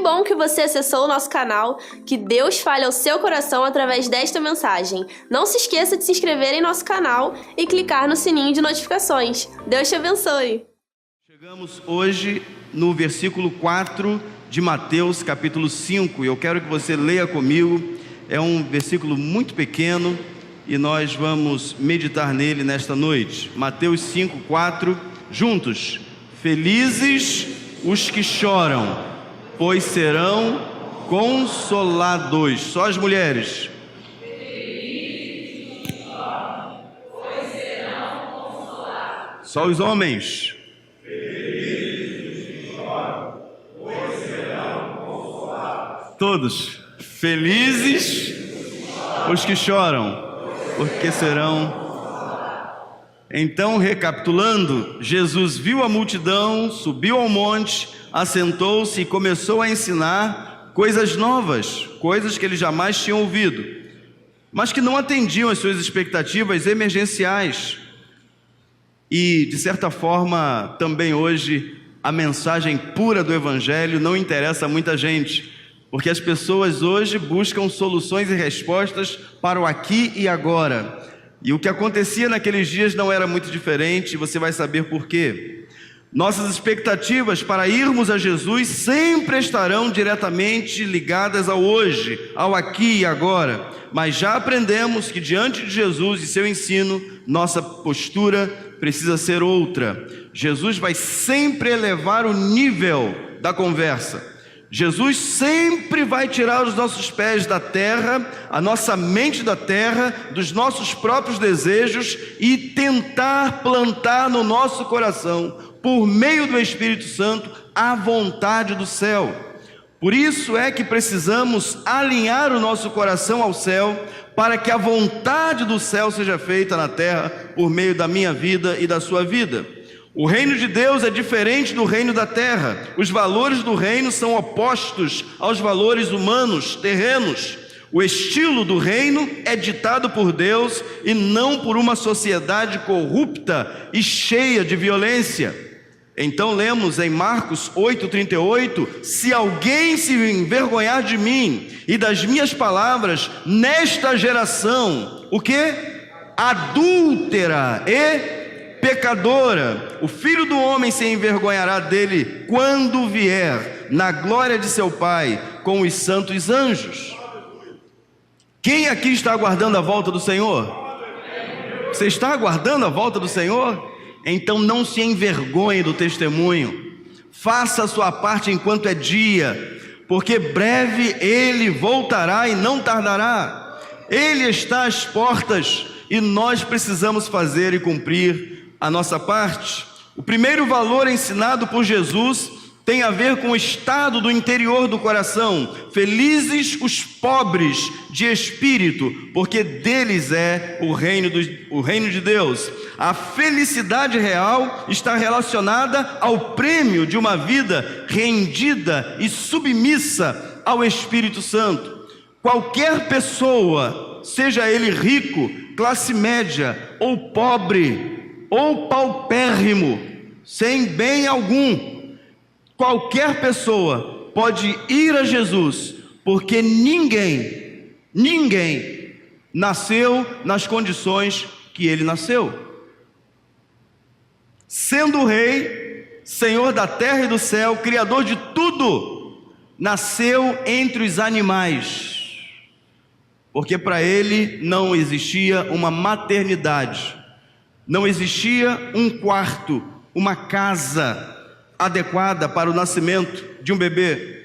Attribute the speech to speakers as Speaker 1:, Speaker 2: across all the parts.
Speaker 1: bom que você acessou o nosso canal. Que Deus fale ao seu coração através desta mensagem. Não se esqueça de se inscrever em nosso canal e clicar no sininho de notificações. Deus te abençoe.
Speaker 2: Chegamos hoje no versículo 4 de Mateus, capítulo 5. Eu quero que você leia comigo. É um versículo muito pequeno e nós vamos meditar nele nesta noite. Mateus 5, 4, juntos. Felizes os que choram, pois serão consolados. Só as mulheres. Felizes os que choram, pois serão consolados. Só os homens. Felizes os que choram, pois serão consolados. Todos. Felizes os que choram, porque serão. Então, recapitulando, Jesus viu a multidão, subiu ao monte, assentou-se e começou a ensinar coisas novas, coisas que ele jamais tinha ouvido, mas que não atendiam às suas expectativas emergenciais. E, de certa forma, também hoje, a mensagem pura do Evangelho não interessa a muita gente, porque as pessoas hoje buscam soluções e respostas para o aqui e agora. E o que acontecia naqueles dias não era muito diferente, e você vai saber por quê. Nossas expectativas para irmos a Jesus sempre estarão diretamente ligadas ao hoje, ao aqui e agora. Mas já aprendemos que diante de Jesus e seu ensino, nossa postura precisa ser outra. Jesus vai sempre elevar o nível da conversa. Jesus sempre vai tirar os nossos pés da terra, a nossa mente da terra, dos nossos próprios desejos e tentar plantar no nosso coração, por meio do Espírito Santo, a vontade do céu. Por isso é que precisamos alinhar o nosso coração ao céu, para que a vontade do céu seja feita na terra, por meio da minha vida e da sua vida. O reino de Deus é diferente do reino da terra. Os valores do reino são opostos aos valores humanos, terrenos. O estilo do reino é ditado por Deus e não por uma sociedade corrupta e cheia de violência. Então lemos em Marcos 8,38: se alguém se envergonhar de mim e das minhas palavras nesta geração, o quê? Adúltera e pecadora, o Filho do Homem se envergonhará dele quando vier na glória de seu Pai com os santos anjos. Quem aqui está aguardando a volta do Senhor? Você está aguardando a volta do Senhor? Então não se envergonhe do testemunho, faça a sua parte enquanto é dia, porque breve ele voltará e não tardará. Ele está às portas e nós precisamos fazer e cumprir a nossa parte. O primeiro valor ensinado por Jesus tem a ver com o estado do interior do coração. Felizes os pobres de espírito, porque deles é o reino de Deus. A felicidade real está relacionada ao prêmio de uma vida rendida e submissa ao Espírito Santo. Qualquer pessoa, seja ele rico, classe média ou pobre, ou paupérrimo, sem bem algum, qualquer pessoa pode ir a Jesus, porque ninguém nasceu nas condições que ele nasceu. Sendo o Rei, Senhor da terra e do céu, Criador de tudo, nasceu entre os animais, porque para ele não existia uma maternidade, não existia um quarto, uma casa adequada para o nascimento de um bebê.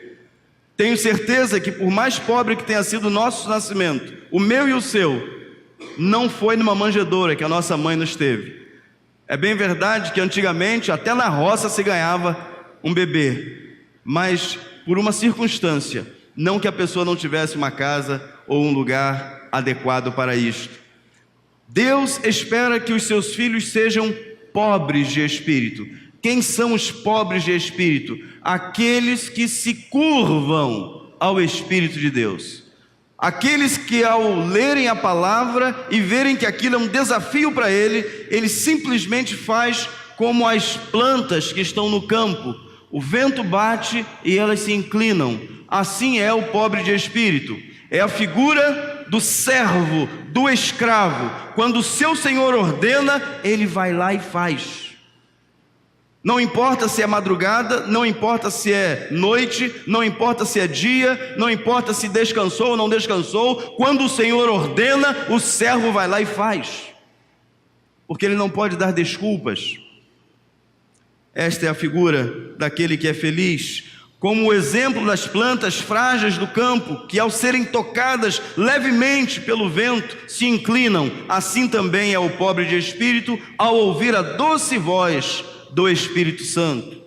Speaker 2: Tenho certeza que por mais pobre que tenha sido o nosso nascimento, o meu e o seu, não foi numa manjedoura que a nossa mãe nos teve. É bem verdade que antigamente até na roça se ganhava um bebê, mas por uma circunstância, não que a pessoa não tivesse uma casa ou um lugar adequado para isto. Deus espera que os seus filhos sejam pobres de espírito. Quem são os pobres de espírito? Aqueles que se curvam ao Espírito de Deus. Aqueles que ao lerem a palavra e verem que aquilo é um desafio para ele, ele simplesmente faz como as plantas que estão no campo. O vento bate e elas se inclinam. Assim é o pobre de espírito. É a figura do servo, do escravo. Quando o seu senhor ordena, ele vai lá e faz. Não importa se é madrugada, não importa se é noite, não importa se é dia, não importa se descansou ou não descansou. Quando o Senhor ordena, o servo vai lá e faz. Porque ele não pode dar desculpas. Esta é a figura daquele que é feliz, como o exemplo das plantas frágeis do campo, que ao serem tocadas levemente pelo vento, se inclinam. Assim também é o pobre de espírito, ao ouvir a doce voz do Espírito Santo.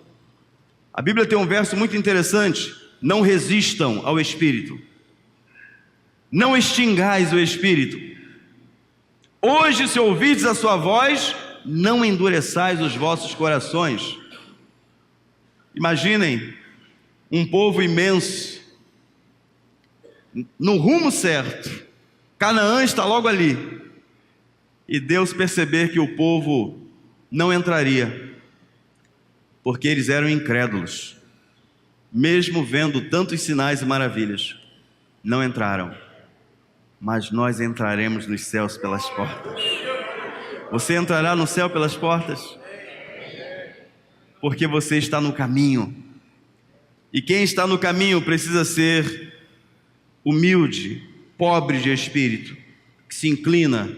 Speaker 2: A Bíblia tem um verso muito interessante: não resistam ao Espírito, não extingais o Espírito. Hoje, se ouvirdes a sua voz, não endureçais os vossos corações. Imaginem um povo imenso, no rumo certo, Canaã está logo ali, e Deus perceber que o povo não entraria, porque eles eram incrédulos, mesmo vendo tantos sinais e maravilhas, não entraram. Mas nós entraremos nos céus pelas portas. Você entrará no céu pelas portas? Porque você está no caminho. E quem está no caminho precisa ser humilde, pobre de espírito, que se inclina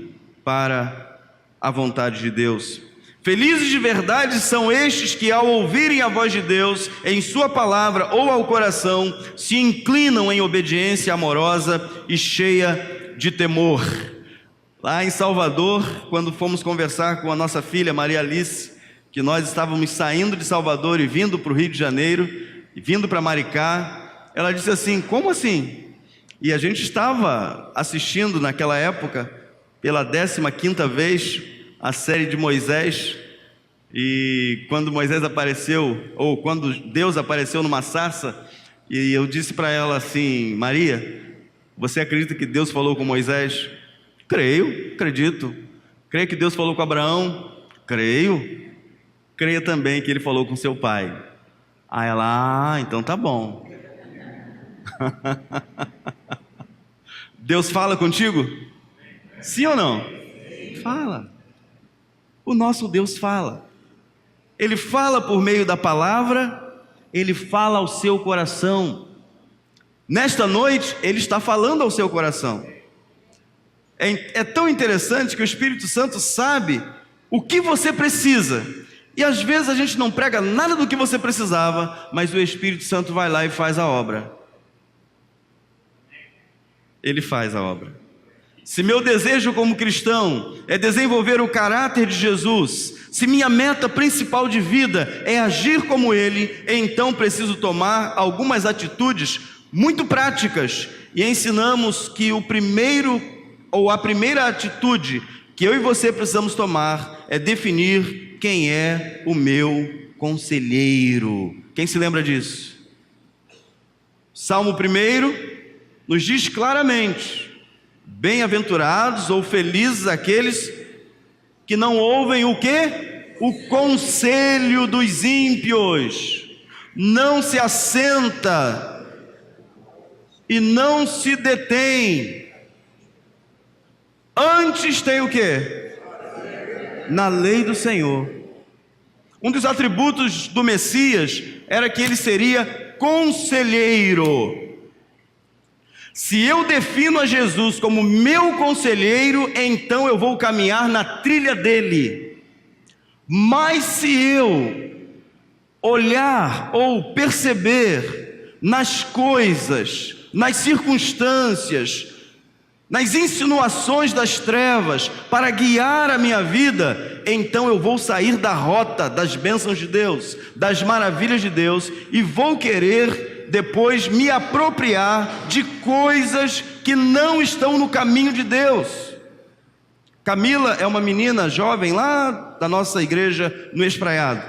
Speaker 2: para a vontade de Deus. Felizes de verdade são estes que, ao ouvirem a voz de Deus em sua palavra ou ao coração, se inclinam em obediência amorosa e cheia de temor. Lá em Salvador, quando fomos conversar com a nossa filha Maria Alice, que nós estávamos saindo de Salvador e vindo para o Rio de Janeiro, e vindo para Maricá, ela disse assim: como assim? E a gente estava assistindo naquela época, pela 15ª vez, a série de Moisés, e quando Moisés apareceu, ou quando Deus apareceu numa sarça, e eu disse para ela assim: Maria, você acredita que Deus falou com Moisés? Creio, acredito. Creio que Deus falou com Abraão? Creio. Creia também que ele falou com seu pai. Aí ela: então tá bom. Deus fala contigo? Sim ou não? Fala. O nosso Deus fala. Ele fala por meio da palavra, ele fala ao seu coração. Nesta noite, ele está falando ao seu coração. É tão interessante que o Espírito Santo sabe o que você precisa. E às vezes a gente não prega nada do que você precisava, mas o Espírito Santo vai lá e faz a obra. Ele faz a obra. Se meu desejo como cristão é desenvolver o caráter de Jesus, se minha meta principal de vida é agir como Ele, então preciso tomar algumas atitudes muito práticas. E ensinamos que a primeira atitude que eu e você precisamos tomar é definir quem é o meu conselheiro. Quem se lembra disso? Salmo 1 nos diz claramente: bem-aventurados ou felizes aqueles que não ouvem o quê? O conselho dos ímpios, não se assenta e não se detém, antes tem o quê? Na lei do Senhor. Um dos atributos do Messias era que ele seria conselheiro. Se eu defino a Jesus como meu conselheiro, então eu vou caminhar na trilha dele. Mas se eu olhar ou perceber nas coisas, nas circunstâncias, nas insinuações das trevas para guiar a minha vida, então eu vou sair da rota das bênçãos de Deus, das maravilhas de Deus, e vou querer depois me apropriar de coisas que não estão no caminho de Deus. Camila é uma menina jovem lá da nossa igreja no Espraiado,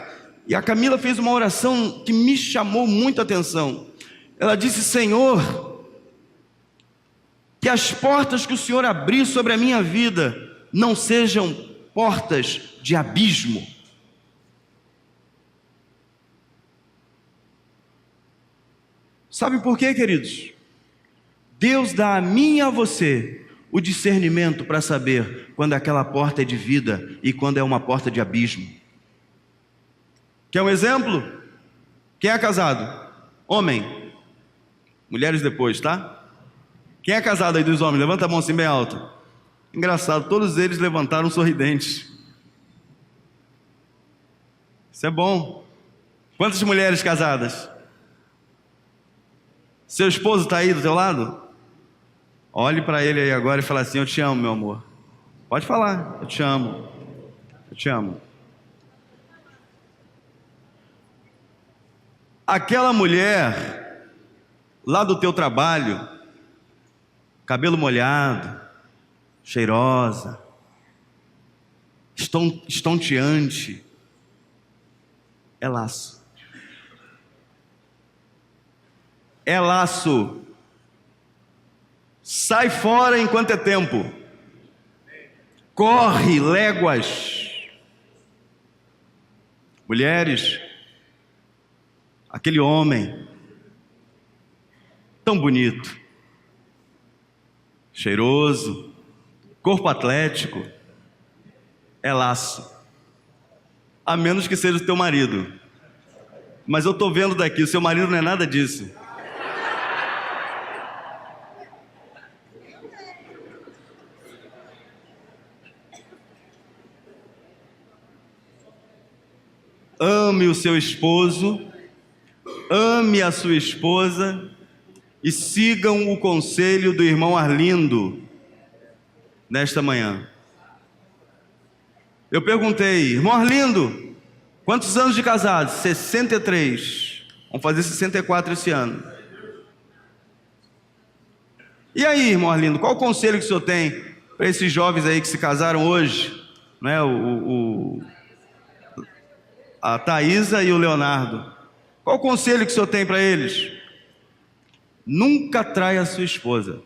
Speaker 2: e a Camila fez uma oração que me chamou muito a atenção. Ela disse: Senhor, que as portas que o Senhor abrir sobre a minha vida não sejam portas de abismo. Sabe por quê, queridos? Deus dá a mim e a você o discernimento para saber quando aquela porta é de vida e quando é uma porta de abismo. Quer um exemplo? Quem é casado? Homem. Mulheres depois, tá? Quem é casado aí dos homens? Levanta a mão assim bem alto. Engraçado, todos eles levantaram sorridentes. Isso é bom. Quantas mulheres casadas? Seu esposo está aí do teu lado? Olhe para ele aí agora e fala assim: eu te amo, meu amor. Pode falar: eu te amo. Eu te amo. Aquela mulher lá do teu trabalho, cabelo molhado, cheirosa, estonteante, é laço. É laço. Sai fora enquanto é tempo. Corre léguas. Mulheres, aquele homem tão bonito, cheiroso, corpo atlético, é laço. A menos que seja o teu marido. Mas eu estou vendo daqui, o seu marido não é nada disso. Ame o seu esposo, ame a sua esposa e sigam o conselho do irmão Arlindo nesta manhã. Eu perguntei: irmão Arlindo, quantos anos de casado? 63. Vamos fazer 64 esse ano. E aí, irmão Arlindo, qual o conselho que o senhor tem para esses jovens aí que se casaram hoje? Né, a Thaísa e o Leonardo. Qual o conselho que o senhor tem para eles? Nunca traia a sua esposa.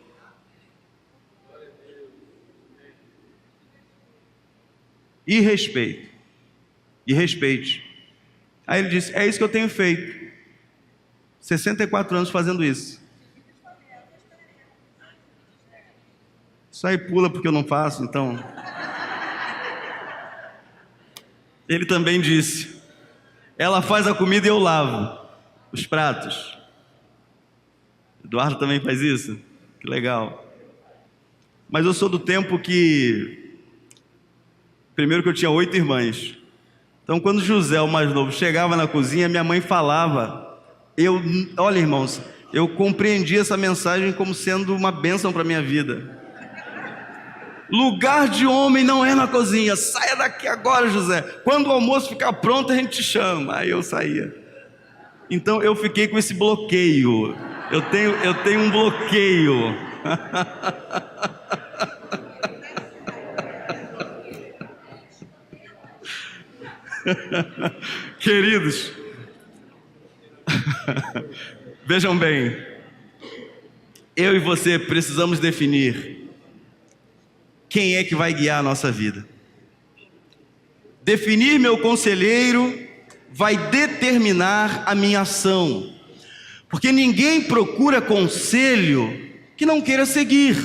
Speaker 2: E respeite. E respeite. Aí ele disse: é isso que eu tenho feito. 64 anos fazendo isso. Isso aí pula porque eu não faço, então. Ele também disse: ela faz a comida e eu lavo os pratos. Eduardo também faz isso? Que legal. Mas eu sou do tempo que... Primeiro que eu tinha 8 irmãs. Então quando José, o mais novo, chegava na cozinha, minha mãe falava. Olha, irmãos, eu compreendi essa mensagem como sendo uma bênção para a minha vida. Lugar de homem não é na cozinha. Saia daqui agora, José. Quando o almoço ficar pronto, a gente te chama. Aí eu saía. Então eu fiquei com esse bloqueio. Eu tenho um bloqueio. Queridos, vejam bem. Eu e você precisamos definir quem é que vai guiar a nossa vida. Definir meu conselheiro vai determinar a minha ação. Porque ninguém procura conselho que não queira seguir.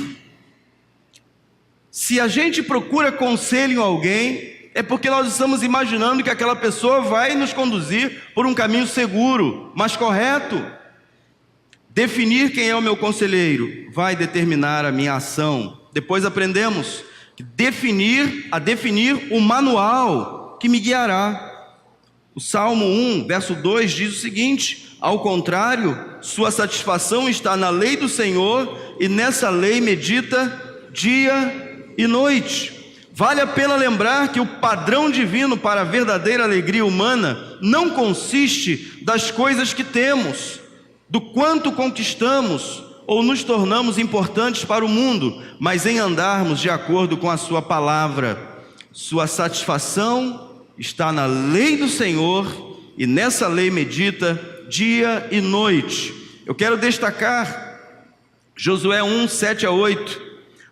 Speaker 2: Se a gente procura conselho em alguém, é porque nós estamos imaginando que aquela pessoa vai nos conduzir por um caminho seguro, mas correto. Definir quem é o meu conselheiro vai determinar a minha ação. Depois aprendemos que definir o manual que me guiará. O Salmo 1, verso 2 diz o seguinte: ao contrário, sua satisfação está na lei do Senhor, e nessa lei medita dia e noite. Vale a pena lembrar que o padrão divino para a verdadeira alegria humana não consiste das coisas que temos, do quanto conquistamos ou nos tornamos importantes para o mundo, mas em andarmos de acordo com a sua palavra. Sua satisfação está na lei do Senhor, e nessa lei medita dia e noite. Eu quero destacar Josué 1, 7 a 8.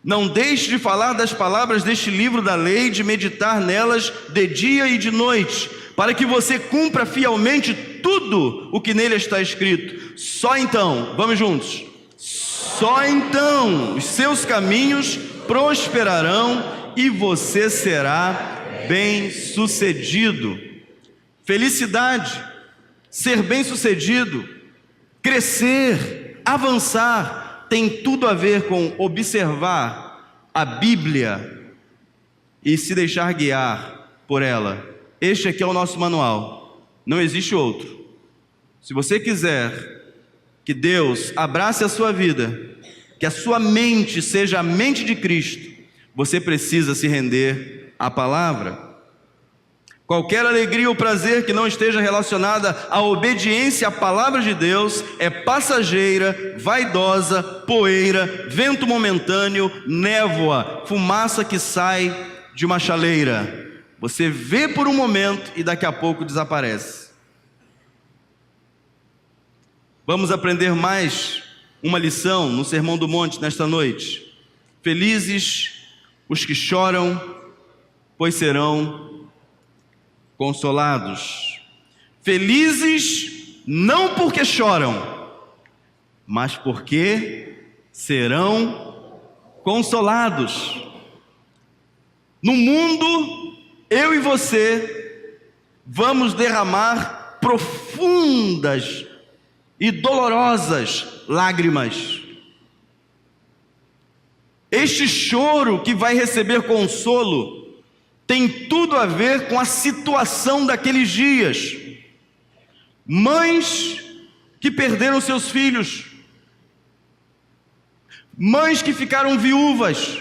Speaker 2: Não deixe de falar das palavras deste livro da lei, de meditar nelas de dia e de noite, para que você cumpra fielmente tudo o que nele está escrito. Só então, vamos juntos, só então os seus caminhos prosperarão e você será bem-sucedido. Felicidade, ser bem-sucedido, crescer, avançar, tem tudo a ver com observar a Bíblia e se deixar guiar por ela. Este aqui é o nosso manual, não existe outro. Se você quiser que Deus abrace a sua vida, que a sua mente seja a mente de Cristo, você precisa se render à palavra. Qualquer alegria ou prazer que não esteja relacionada à obediência à palavra de Deus é passageira, vaidosa, poeira, vento momentâneo, névoa, fumaça que sai de uma chaleira. Você vê por um momento e daqui a pouco desaparece. Vamos aprender mais uma lição no Sermão do Monte nesta noite. Felizes os que choram, pois serão consolados. Felizes não porque choram, mas porque serão consolados. No mundo, eu e você vamos derramar profundas e dolorosas lágrimas. Este choro que vai receber consolo tem tudo a ver com a situação daqueles dias. Mães que perderam seus filhos, mães que ficaram viúvas,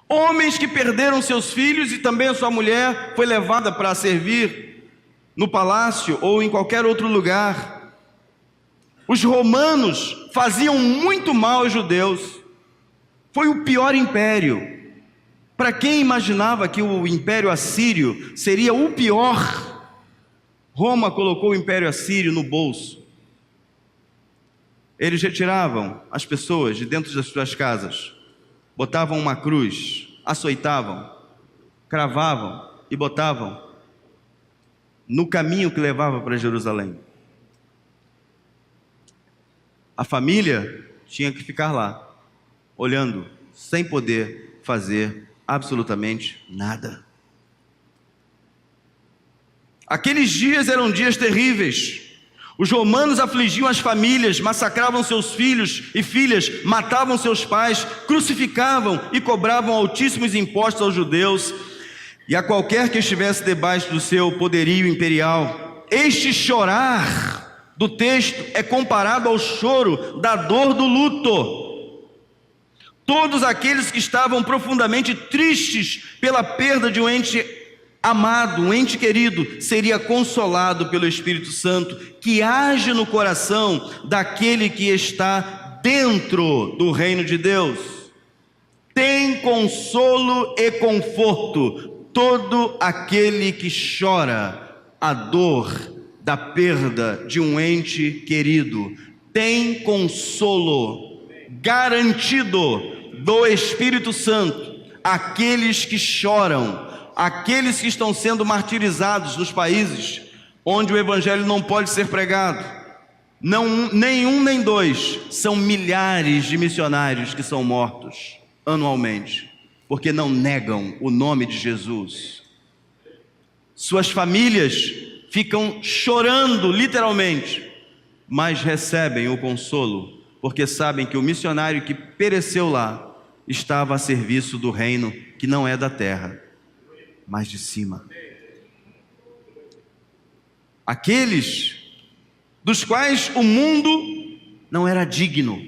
Speaker 2: homens que perderam seus filhos e também a sua mulher foi levada para servir no palácio ou em qualquer outro lugar. Os romanos faziam muito mal aos judeus. Foi o pior império. Para quem imaginava que o Império Assírio seria o pior, Roma colocou o Império Assírio no bolso. Eles retiravam as pessoas de dentro das suas casas, botavam uma cruz, açoitavam, cravavam e botavam no caminho que levava para Jerusalém. A família tinha que ficar lá, olhando, sem poder fazer absolutamente nada. Aqueles dias eram dias terríveis. Os romanos afligiam as famílias, massacravam seus filhos e filhas, matavam seus pais, crucificavam e cobravam altíssimos impostos aos judeus e a qualquer que estivesse debaixo do seu poderio imperial. Este chorar do texto é comparado ao choro da dor do luto. Todos aqueles que estavam profundamente tristes pela perda de um ente amado, um ente querido, seria consolado pelo Espírito Santo, que age no coração daquele que está dentro do reino de Deus. Tem consolo e conforto todo aquele que chora a dor da perda de um ente querido. Tem consolo garantido do Espírito Santo, aqueles que choram, aqueles que estão sendo martirizados nos países onde o Evangelho não pode ser pregado. Não, nenhum nem dois, são milhares de missionários que são mortos anualmente, porque não negam o nome de Jesus. Suas famílias ficam chorando literalmente, mas recebem o consolo, porque sabem que o missionário que pereceu lá estava a serviço do reino que não é da terra, mas de cima. Aqueles dos quais o mundo não era digno.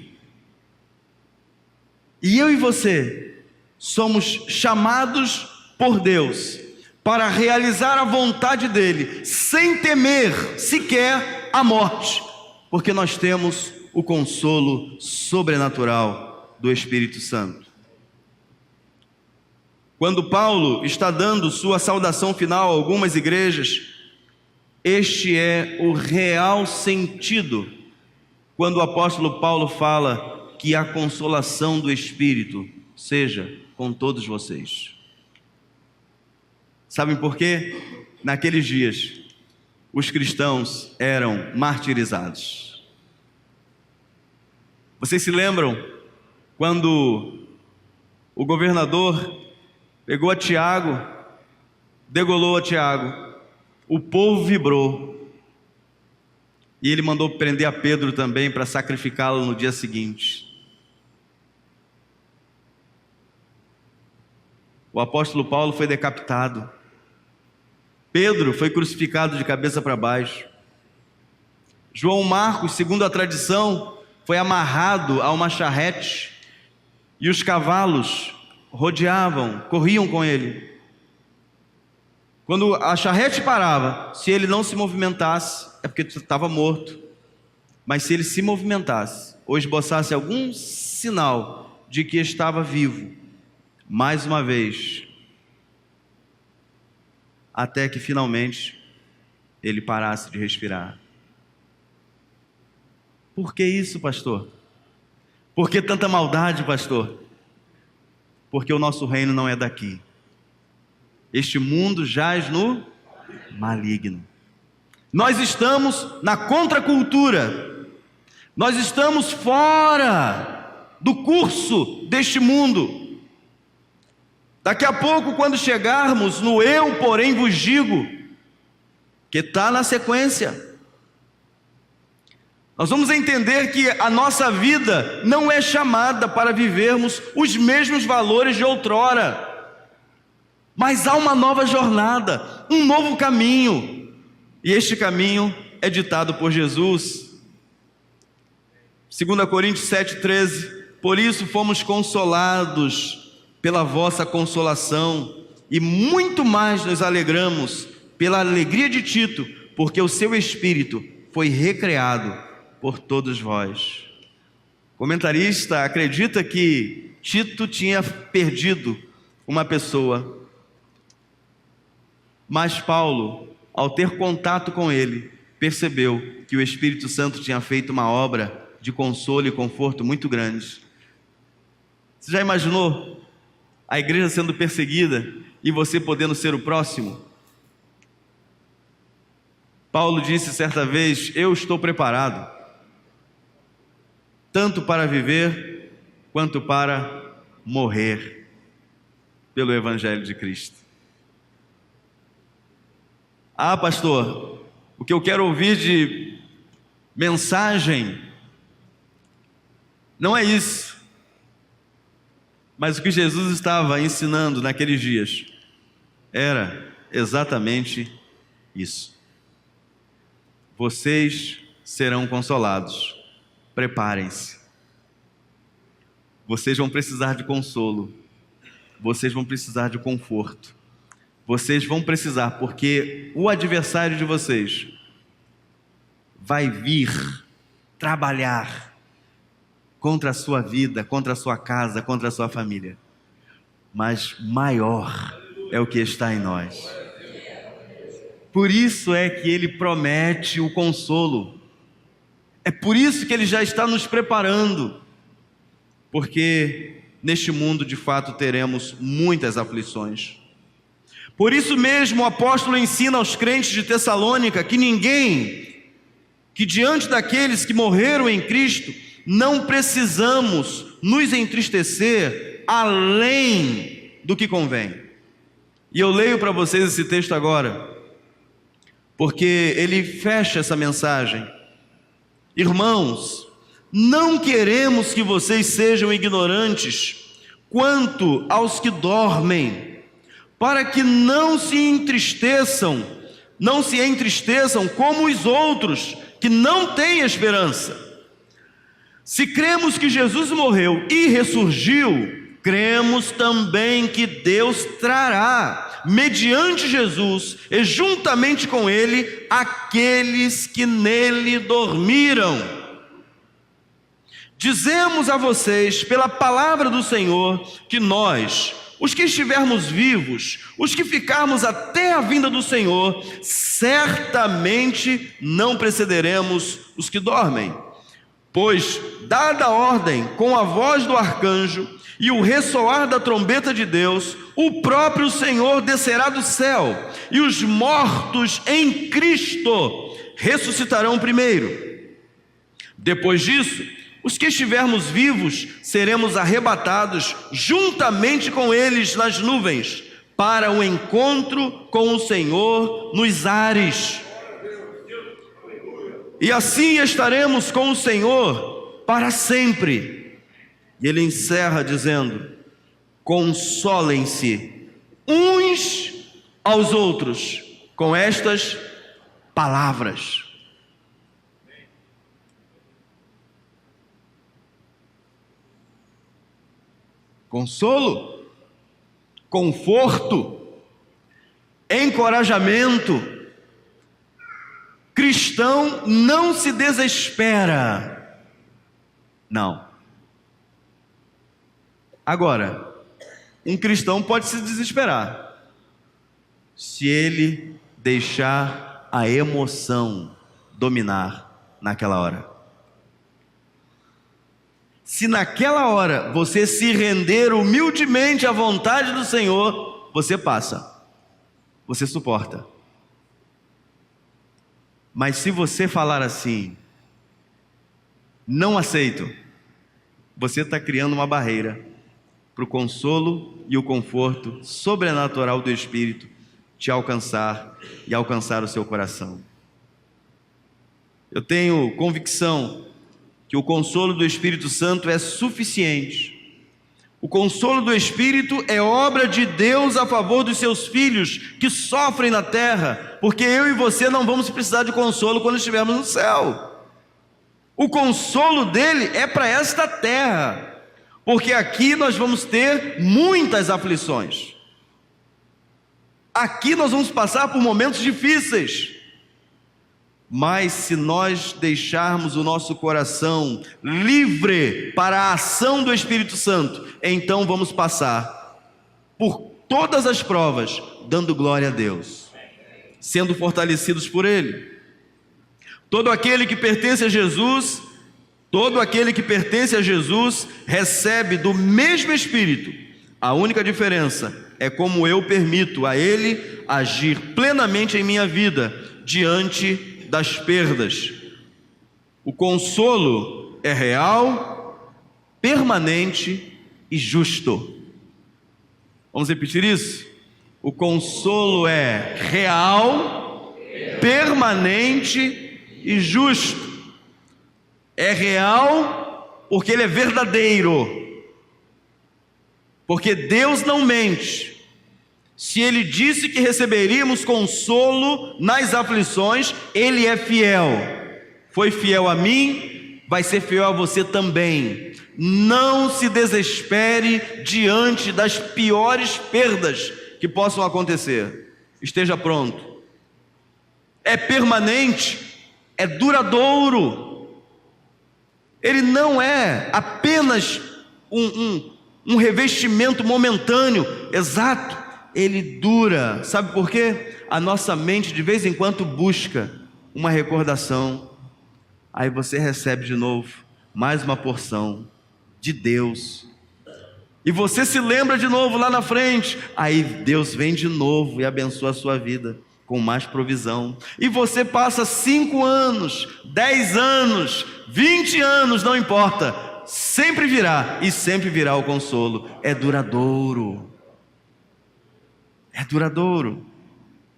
Speaker 2: E eu e você somos chamados por Deus para realizar a vontade dele, sem temer sequer a morte, porque nós temos o consolo sobrenatural do Espírito Santo. Quando Paulo está dando sua saudação final a algumas igrejas, este é o real sentido quando o apóstolo Paulo fala que a consolação do Espírito seja com todos vocês. Sabem por quê? naqueles dias, os cristãos eram martirizados. Vocês se lembram quando o governador pegou a Tiago, degolou a Tiago, o povo vibrou, e ele mandou prender a Pedro também para sacrificá-lo no dia seguinte. O apóstolo Paulo foi decapitado. Pedro foi crucificado de cabeça para baixo. João Marcos, segundo a tradição, foi amarrado a uma charrete e os cavalos rodeavam, corriam com ele. Quando a charrete parava, se ele não se movimentasse, é porque estava morto. Mas se ele se movimentasse, ou esboçasse algum sinal de que estava vivo, mais uma vez, até que finalmente ele parasse de respirar. Por que isso, pastor? Por que tanta maldade, pastor? Porque o nosso reino não é daqui. Este mundo jaz no maligno. Nós estamos na contracultura. Nós estamos fora do curso deste mundo. Daqui a pouco, quando chegarmos no eu, porém, vos digo, que está na sequência, nós vamos entender que a nossa vida não é chamada para vivermos os mesmos valores de outrora, mas há uma nova jornada, um novo caminho, e este caminho é ditado por Jesus. 2 Coríntios 7,13: por isso fomos consolados pela vossa consolação, e muito mais nos alegramos pela alegria de Tito, porque o seu espírito foi recreado por todos vós. O comentarista acredita que Tito tinha perdido uma pessoa, mas Paulo, ao ter contato com ele, percebeu que o Espírito Santo tinha feito uma obra de consolo e conforto muito grande. Você já imaginou a igreja sendo perseguida e você podendo ser o próximo? Paulo disse certa vez: eu estou preparado, tanto para viver, quanto para morrer, pelo Evangelho de Cristo. Ah, pastor, o que eu quero ouvir de mensagem não é isso. Mas o que Jesus estava ensinando naqueles dias era exatamente isso. Vocês serão consolados. Preparem-se. Vocês vão precisar de consolo. Vocês vão precisar de conforto. Vocês vão precisar, porque o adversário de vocês vai vir trabalhar contra a sua vida, contra a sua casa, contra a sua família. Mas maior é o que está em nós. Por isso é que Ele promete o consolo. É por isso que Ele já está nos preparando. Porque neste mundo, de fato, teremos muitas aflições. Por isso mesmo o apóstolo ensina aos crentes de Tessalônica que diante daqueles que morreram em Cristo, não precisamos nos entristecer além do que convém. E eu leio para vocês esse texto agora, porque ele fecha essa mensagem. Irmãos, não queremos que vocês sejam ignorantes quanto aos que dormem, para que não se entristeçam como os outros que não têm esperança. Se cremos que Jesus morreu e ressurgiu, cremos também que Deus trará, mediante Jesus e juntamente com Ele, aqueles que nele dormiram. Dizemos a vocês, pela palavra do Senhor, que nós, os que estivermos vivos, os que ficarmos até a vinda do Senhor, certamente não precederemos os que dormem. Pois, dada a ordem com a voz do arcanjo, e o ressoar da trombeta de Deus, o próprio Senhor descerá do céu, e os mortos em Cristo ressuscitarão primeiro. Depois disso, os que estivermos vivos seremos arrebatados juntamente com eles nas nuvens, para o encontro com o Senhor nos ares. E assim estaremos com o Senhor para sempre. E ele encerra dizendo: consolem-se uns aos outros com estas palavras. Consolo, conforto, encorajamento. Cristão não se desespera. Não. Agora, um cristão pode se desesperar se ele deixar a emoção dominar naquela hora. Se naquela hora você se render humildemente à vontade do Senhor, você passa, você suporta. Mas se você falar assim, não aceito, você está criando uma barreira para o consolo e o conforto sobrenatural do Espírito te alcançar e alcançar o seu coração. Eu tenho convicção que o consolo do Espírito Santo é suficiente. O consolo do Espírito é obra de Deus a favor dos seus filhos que sofrem na terra, porque eu e você não vamos precisar de consolo quando estivermos no céu. O consolo dele é para esta terra, porque aqui nós vamos ter muitas aflições. Aqui nós vamos passar por momentos difíceis. Mas se nós deixarmos o nosso coração livre para a ação do Espírito Santo, então vamos passar por todas as provas, dando glória a Deus, sendo fortalecidos por Ele. Todo aquele que pertence a Jesus, recebe do mesmo Espírito. A única diferença é como eu permito a Ele agir plenamente em minha vida, diante das perdas. O consolo é real, permanente e justo. Vamos repetir isso? O consolo é real, permanente e justo. É real porque ele é verdadeiro. Porque Deus não mente. Se Ele disse que receberíamos consolo nas aflições, Ele é fiel. Foi fiel a mim, vai ser fiel a você também. Não se desespere diante das piores perdas que possam acontecer. Esteja pronto. É permanente, é duradouro. Ele não é apenas um revestimento momentâneo, exato. Ele dura. Sabe por quê? A nossa mente de vez em quando busca uma recordação. Aí você recebe de novo mais uma porção de Deus. E você se lembra de novo lá na frente. Aí Deus vem de novo e abençoa a sua vida com mais provisão. E você passa 5 anos, 10 anos, 20 anos, não importa. Sempre virá, e sempre virá o consolo. É duradouro. É duradouro.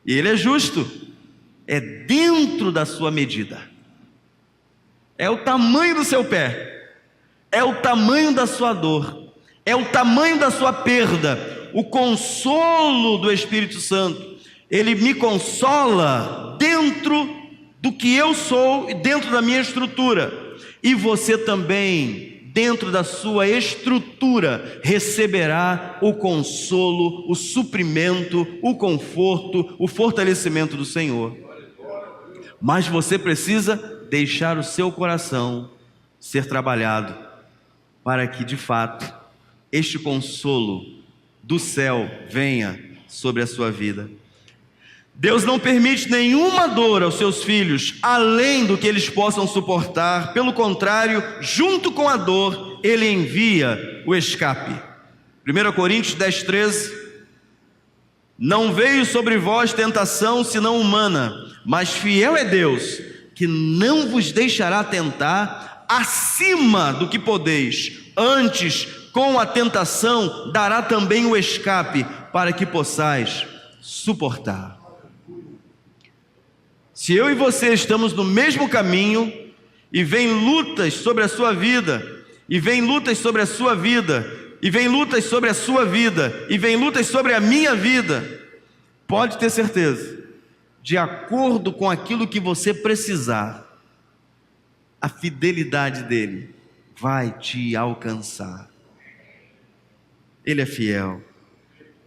Speaker 2: E Ele é justo. É dentro da sua medida. É o tamanho do seu pé. É o tamanho da sua dor. É o tamanho da sua perda. O consolo do Espírito Santo, Ele me consola dentro do que eu sou e dentro da minha estrutura. E você também, dentro da sua estrutura, receberá o consolo, o suprimento, o conforto, o fortalecimento do Senhor. Mas você precisa deixar o seu coração ser trabalhado, para que de fato este consolo do céu venha sobre a sua vida. Deus não permite nenhuma dor aos seus filhos, além do que eles possam suportar. Pelo contrário, junto com a dor, Ele envia o escape. 1 Coríntios 10, 13. Não veio sobre vós tentação senão humana, mas fiel é Deus, que não vos deixará tentar acima do que podeis. Antes, com a tentação, dará também o escape, para que possais suportar. Se eu e você estamos no mesmo caminho, e vem lutas sobre a sua vida, e vem lutas sobre a sua vida, e vem lutas sobre a sua vida, e vem lutas sobre a minha vida, pode ter certeza, de acordo com aquilo que você precisar, a fidelidade dele vai te alcançar. Ele é fiel.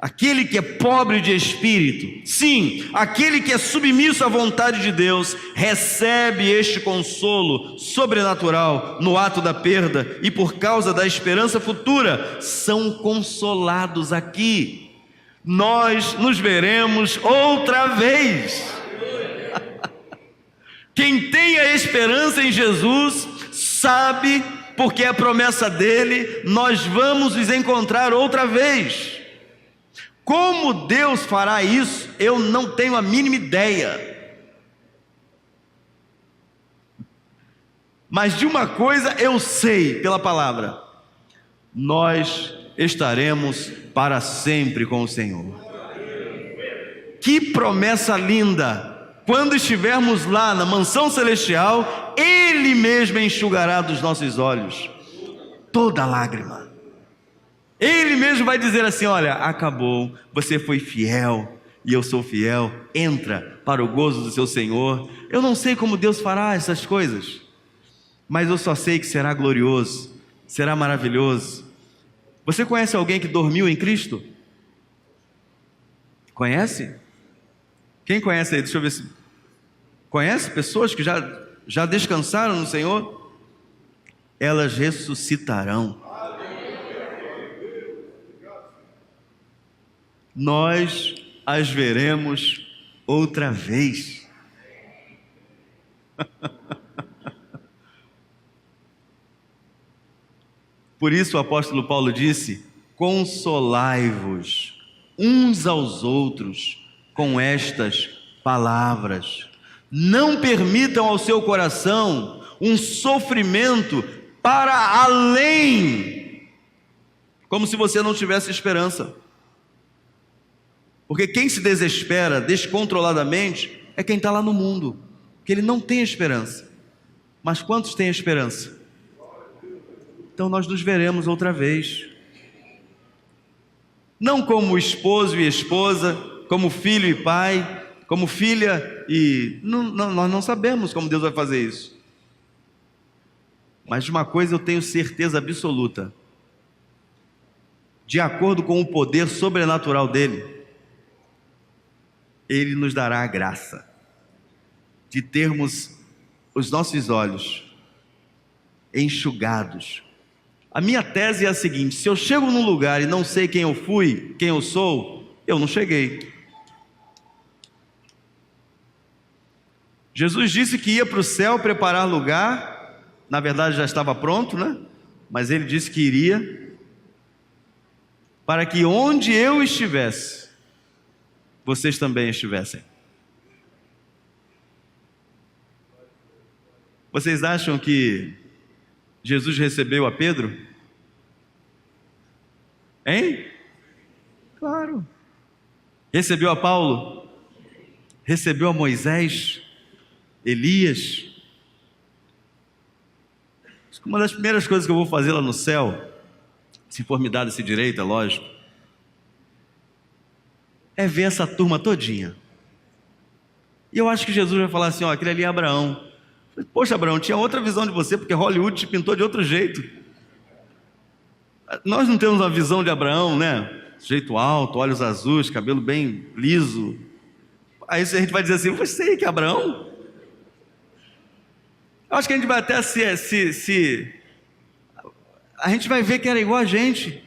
Speaker 2: Aquele que é pobre de espírito, sim, aquele que é submisso à vontade de Deus, recebe este consolo sobrenatural no ato da perda e por causa da esperança futura, são consolados aqui. Nós nos veremos outra vez. Quem tem a esperança em Jesus, sabe, porque é a promessa dele, nós vamos nos encontrar outra vez. Como Deus fará isso, eu não tenho a mínima ideia. Mas de uma coisa eu sei pela palavra: nós estaremos para sempre com o Senhor. Que promessa linda! Quando estivermos lá na mansão celestial, Ele mesmo enxugará dos nossos olhos toda lágrima. Ele mesmo vai dizer assim: olha, acabou, você foi fiel e eu sou fiel, entra para o gozo do seu Senhor. Eu não sei como Deus fará essas coisas, mas eu só sei que será glorioso, será maravilhoso. Você conhece alguém que dormiu em Cristo? Conhece? Quem conhece aí? Deixa eu ver se... Conhece pessoas que já descansaram no Senhor? Elas ressuscitarão. Nós as veremos outra vez. Por isso o apóstolo Paulo disse: consolai-vos uns aos outros com estas palavras. Não permitam ao seu coração um sofrimento para além, como se você não tivesse esperança. Porque quem se desespera descontroladamente é quem está lá no mundo, que ele não tem esperança. Mas quantos têm esperança? Então nós nos veremos outra vez. Não como esposo e esposa, como filho e pai, como filha e... nós não sabemos como Deus vai fazer isso. Mas de uma coisa eu tenho certeza absoluta: de acordo com o poder sobrenatural dele, Ele nos dará a graça de termos os nossos olhos enxugados. A minha tese é a seguinte: se eu chego num lugar e não sei quem eu fui, quem eu sou, eu não cheguei. Jesus disse que ia para o céu preparar lugar, na verdade já estava pronto, né? Mas ele disse que iria, para que onde eu estivesse, vocês também estivessem. Vocês acham que Jesus recebeu a Pedro? Hein? Claro. Recebeu a Paulo? Recebeu a Moisés? Elias? Uma das primeiras coisas que eu vou fazer lá no céu, se for me dado esse direito, é lógico, é ver essa turma todinha. E eu acho que Jesus vai falar assim: ó, aquele ali é Abraão. Poxa, Abraão, tinha outra visão de você, porque Hollywood te pintou de outro jeito. Nós não temos uma visão de Abraão, né? Jeito alto, olhos azuis, cabelo bem liso. Aí a gente vai dizer assim: você que é Abraão? Eu acho que a gente vai até a gente vai ver que era igual a gente.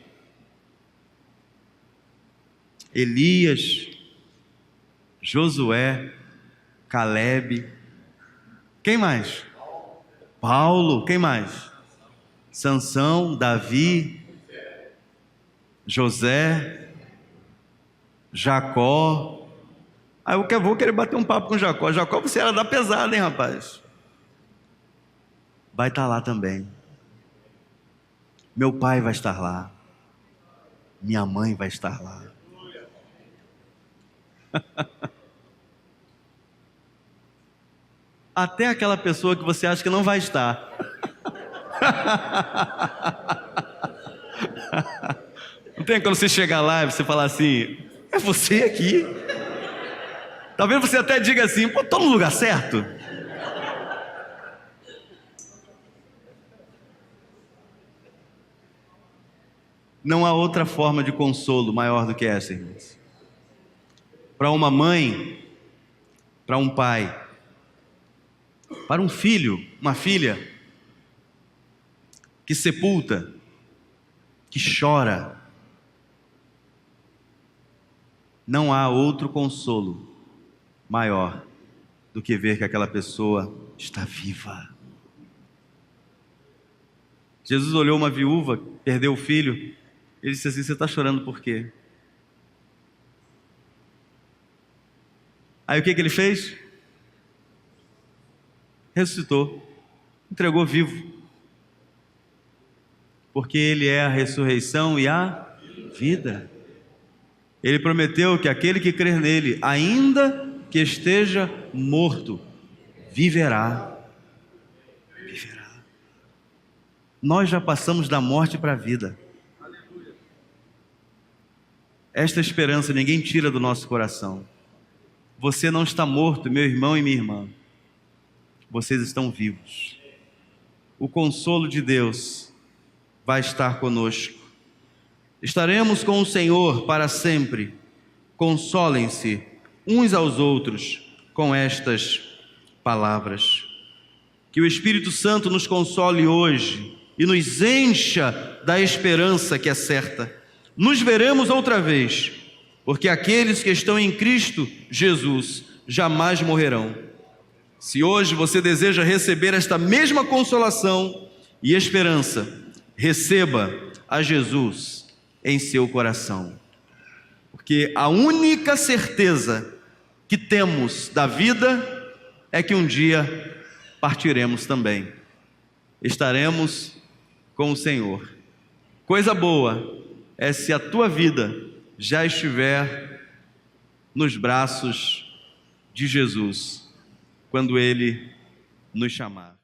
Speaker 2: Elias, Josué, Calebe, quem mais? Paulo, quem mais? Sansão, Davi. José, Jacó. Aí eu vou querer bater um papo com Jacó. Jacó, você era da pesada, hein, rapaz? Vai estar lá também. Meu pai vai estar lá. Minha mãe vai estar lá. Até aquela pessoa que você acha que não vai estar. Não tem quando você chegar lá e você falar assim: é você aqui? Talvez você até diga assim: pô, tô no lugar certo. Não há outra forma de consolo maior do que essa, irmãos. Para uma mãe, para um pai, para um filho, uma filha, que sepulta, que chora, não há outro consolo maior do que ver que aquela pessoa está viva. Jesus olhou uma viúva, perdeu o filho, ele disse assim: você está chorando por quê? Aí o que ele fez? Ressuscitou, entregou vivo, porque Ele é a ressurreição e a vida. Ele prometeu que aquele que crer nele, ainda que esteja morto, viverá. Viverá. Nós já passamos da morte para a vida. Esta esperança ninguém tira do nosso coração. Você não está morto, meu irmão e minha irmã. Vocês estão vivos. O consolo de Deus vai estar conosco. Estaremos com o Senhor para sempre. Consolem-se uns aos outros com estas palavras. Que o Espírito Santo nos console hoje e nos encha da esperança que é certa. Nos veremos outra vez, porque aqueles que estão em Cristo Jesus jamais morrerão. Se hoje você deseja receber esta mesma consolação e esperança, receba a Jesus em seu coração. Porque a única certeza que temos da vida é que um dia partiremos também. Estaremos com o Senhor. Coisa boa é se a tua vida já estiver nos braços de Jesus, quando Ele nos chamar.